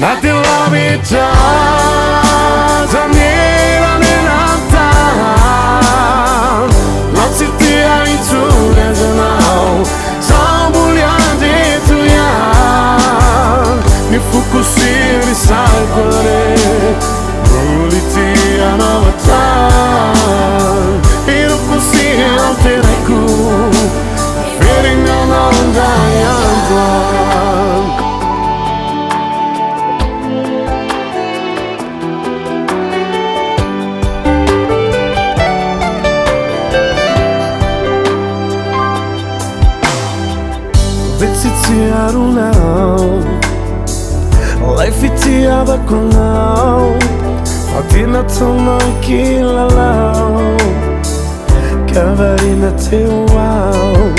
Natillavita Zanira Nenata Latsitia Itune Zanau Zambuliande Tuyan Nifukusiri Salkore Bulitia Navatan Irukusi Alteraiku Feringa Nandayanduan Vetsitiarunau Life itiava kunau Fatina tono kilalau Cavarina teuau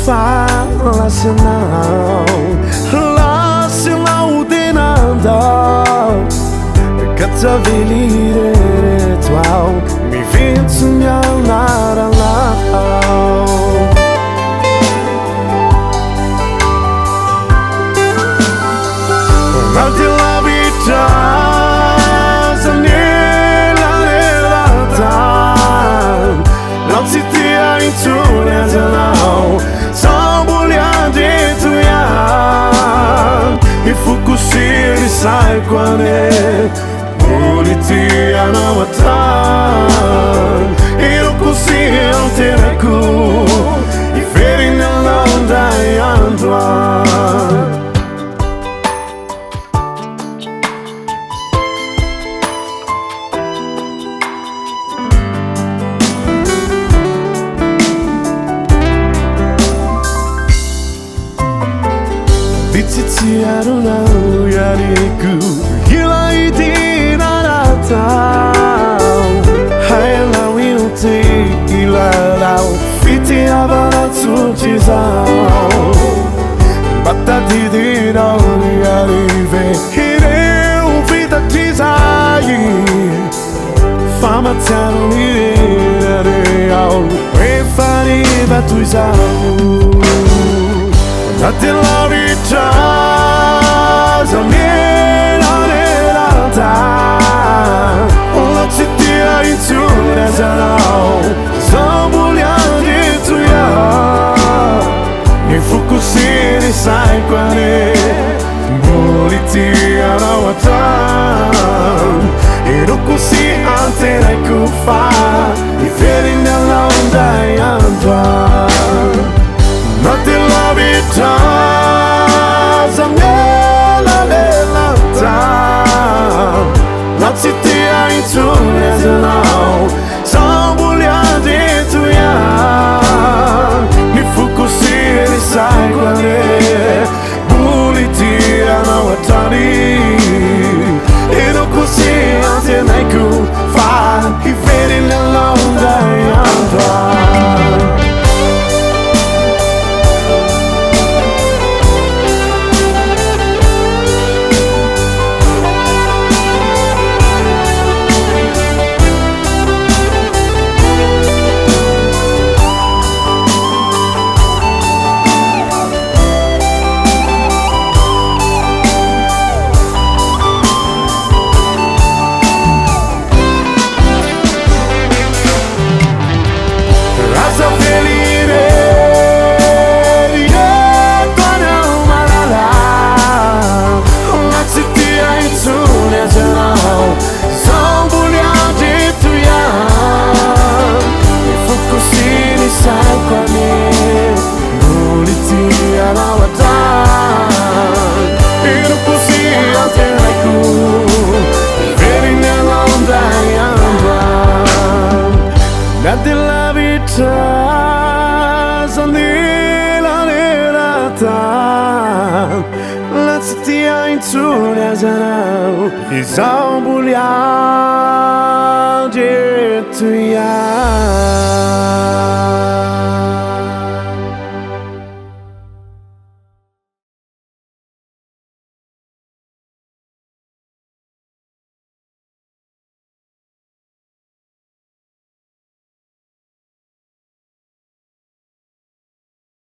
Fala sinal La sinal denanda Catavelire ritual Mi vinto mi alnara lau Natillavita Zanila Nelata Latsitia Itune Zanau Zambuliande Tuyan Ifukusiri Saikwane Bulitia Nawatan Irukusi Alteraiku Iferina Nandayanduan Vitsitiarunau Yariku Hilaiti Naratau Hayalau Iuti Ilarau Fitiava Natsutizau Batatidirau Yarive Hireu Vida Tizai Fama Tiano Mireau Efariva Tuizau Natillavita Zanira Nelata Latsitia Itune Zanau Zambuliande Tuyan Nifukusiri Saikwane Bulitia Nawatan Irukusi Alteraiku Fa Iferina Nandayanduan Natillavita Zanila Nelata Latsitia Itune Zanau Zambuliande Tuyan Nifukusiri Saikwane Bulitia Nawatani Irukusi Alteraiku Fa Iferina Nandayanduan Natillavita Zanila Nelata Latsitia Itune Zanau Zambuliande Tuyan